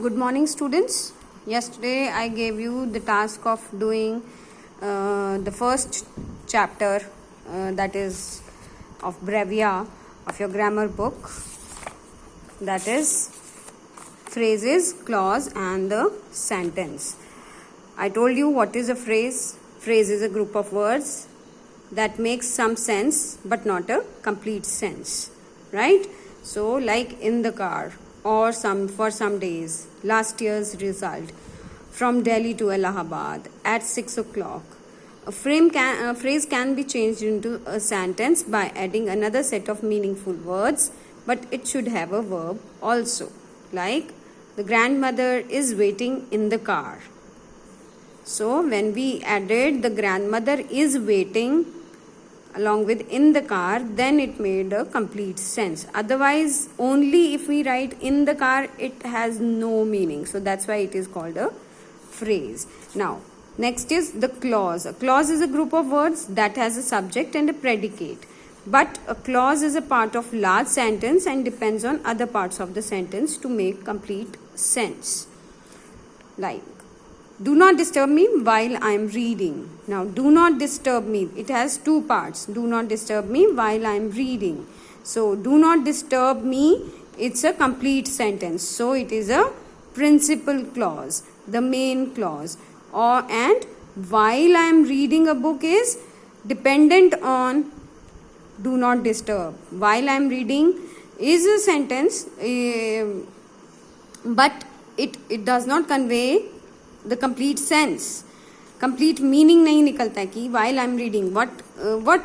Good morning, students. Yesterday I gave you the task of doing the first chapter, that is of Brevia of your grammar book, that is phrases, clause and the sentence. I told you what is a phrase. Phrase is a group of words that makes some sense but not a complete sense, right? So like in the car, or for some days, last year's result, from Delhi to Allahabad at 6 o'clock. A phrase can be changed into a sentence by adding another set of meaningful words, but it should have a verb also. Like, the grandmother is waiting in the car. So when we added the grandmother is waiting along with in the car, then it made a complete sense. Otherwise, only if we write in the car, it has no meaning. So that's why it is called a phrase. Now, next is the clause. A clause is a group of words that has a subject and a predicate. But a clause is a part of large sentence and depends on other parts of the sentence to make complete sense. Like, do not disturb me while I am reading. Now, do not disturb me. It has two parts. Do not disturb me while I am reading. So, do not disturb me. It's a complete sentence. So, it is a principal clause, the main clause. And while I am reading a book is dependent on do not disturb. While I am reading is a sentence, but it does not convey the complete sense. Complete meaning नहीं निकलता है कि while I am reading, what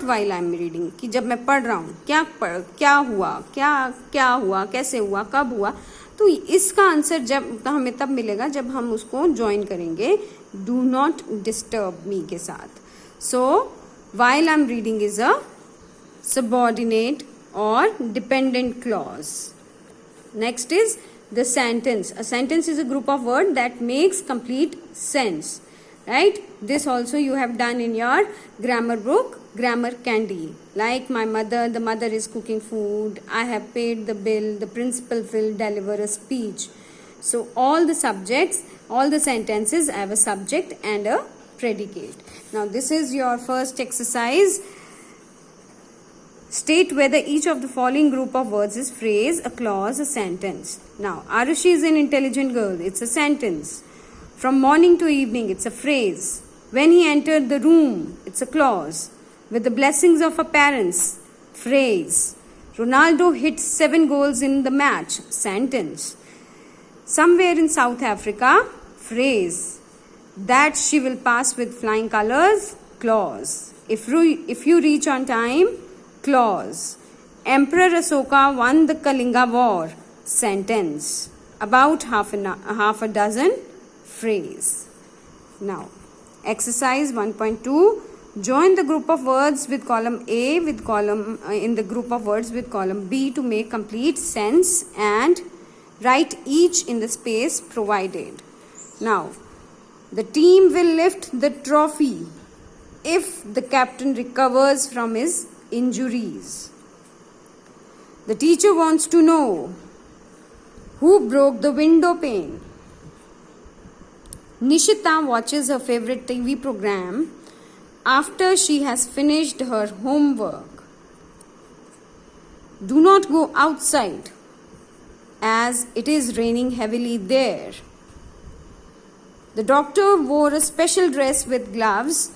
while I am reading, कि जब मैं पढ़ रहा हूँ क्या हुआ, कैसे हुआ, कब हुआ. तो इसका आंसर जब हमें तब मिलेगा जब हम उसको ज्वाइन करेंगे do not disturb me के साथ. So while I am reading is a subordinate or dependent clause. Next is the sentence. A sentence is a group of words that makes complete sense, right? This also you have done in your grammar book, Grammar Candy. Like the mother is cooking food, I have paid the bill, the principal will deliver a speech. So all the subjects, all the sentences have a subject and a predicate. Now this is your first exercise. State whether each of the following group of words is phrase, a clause, a sentence. Now, Arushi is an intelligent girl. It's a sentence. From morning to evening, it's a phrase. When he entered the room, it's a clause. With the blessings of her parents, phrase. Ronaldo hit 7 goals in the match, sentence. Somewhere in South Africa, phrase. That she will pass with flying colors, clause. If you reach on time, clause. Emperor Asoka won the Kalinga War, sentence. About half a dozen, phrase. Now, exercise 1.2. Join the group of words with column A with column in the group of words with column B to make complete sense and write each in the space provided. Now, the team will lift the trophy if the captain recovers from his injuries. The teacher wants to know who broke the window pane. Nishita watches her favorite TV program after she has finished her homework. Do not go outside as it is raining heavily there. The doctor wore a special dress with gloves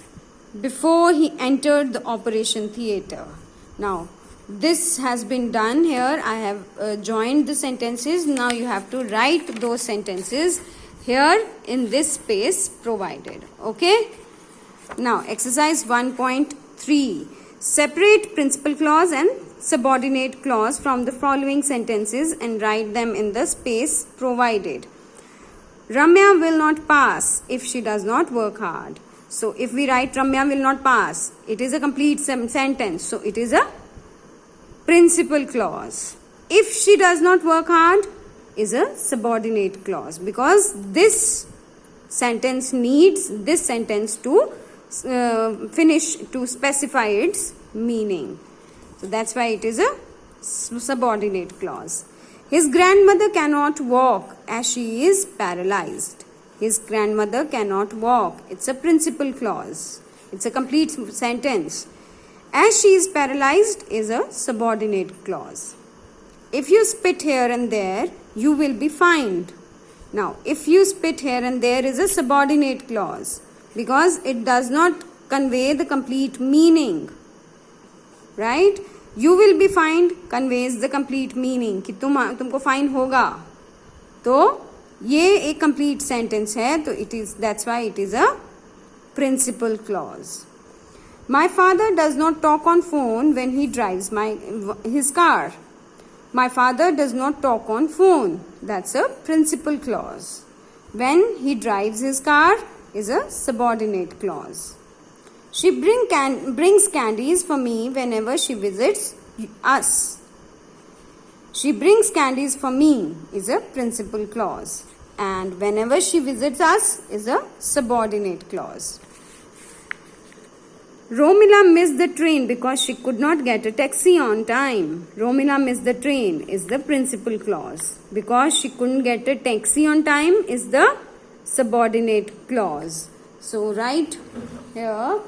before he entered the operation theatre. Now, this has been done here. I have joined the sentences. Now you have to write those sentences here in this space provided. Okay? Now, exercise 1.3. Separate principal clause and subordinate clause from the following sentences and write them in the space provided. Ramya will not pass if she does not work hard. So, if we write Ramya will not pass, it is a complete sentence. So, it is a principal clause. If she does not work hard is a subordinate clause because this sentence needs this sentence to specify its meaning. So, that's why it is a subordinate clause. His grandmother cannot walk as she is paralyzed. His grandmother cannot walk. It's a principal clause. It's a complete sentence. As she is paralyzed is a subordinate clause. If you spit here and there, you will be fined. Now, if you spit here and there is a subordinate clause because it does not convey the complete meaning. Right? You will be fined conveys the complete meaning कि तुमको fine होगा. तो ये एक complete sentence है, तो that's why it is a principal clause. My father does not talk on phone when he drives his car. My father does not talk on phone. That's a principal clause. When he drives his car is a subordinate clause. She brings candies for me whenever she visits us. She brings candies for me is a principal clause. And whenever she visits us is a subordinate clause. Romila missed the train because she could not get a taxi on time. Romila missed the train is the principal clause. Because she couldn't get a taxi on time is the subordinate clause. So write here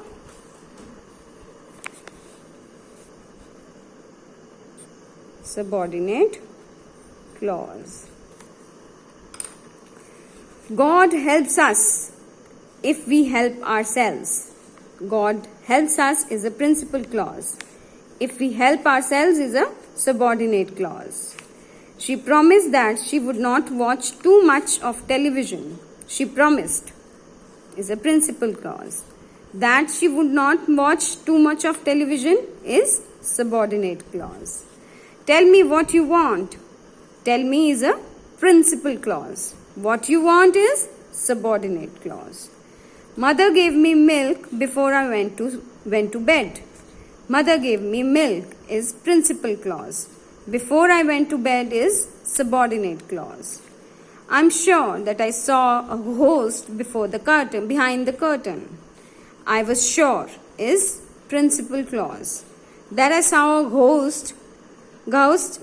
subordinate clause. God helps us if we help ourselves. God helps us is a principal clause. If we help ourselves is a subordinate clause. She promised that she would not watch too much of television. She promised is a principal clause. That she would not watch too much of television is subordinate clause. Tell me what you want. Tell me is a principal clause. What you want is subordinate clause. Mother gave me milk before I went to bed. Mother gave me milk is principal clause. Before I went to bed is subordinate clause. I'm sure that I saw a ghost behind the curtain. I was sure is principal clause. That I saw a ghost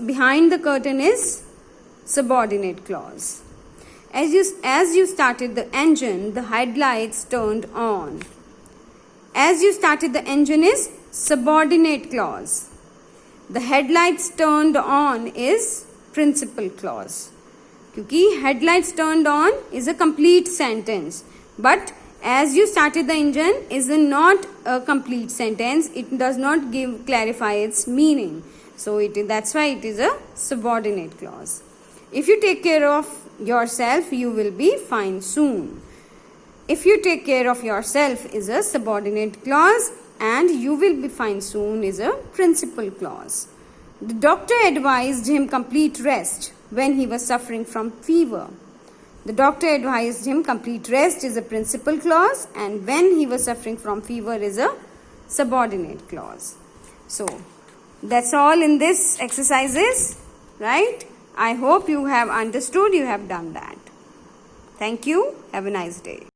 behind the curtain is subordinate clause. As you started the engine, the headlights turned on. As you started the engine is subordinate clause. The headlights turned on is principal clause. क्योंकि headlights turned on is a complete sentence. But as you started the engine is not a complete sentence. It does not clarify its meaning. So that's why it is a subordinate clause. If you take care of yourself, you will be fine soon. If you take care of yourself is a subordinate clause and you will be fine soon is a principal clause. The doctor advised him complete rest when he was suffering from fever. The doctor advised him complete rest is a principal clause and when he was suffering from fever is a subordinate clause. So that's all in this exercises, right? I hope you have understood, you have done that. Thank you. Have a nice day.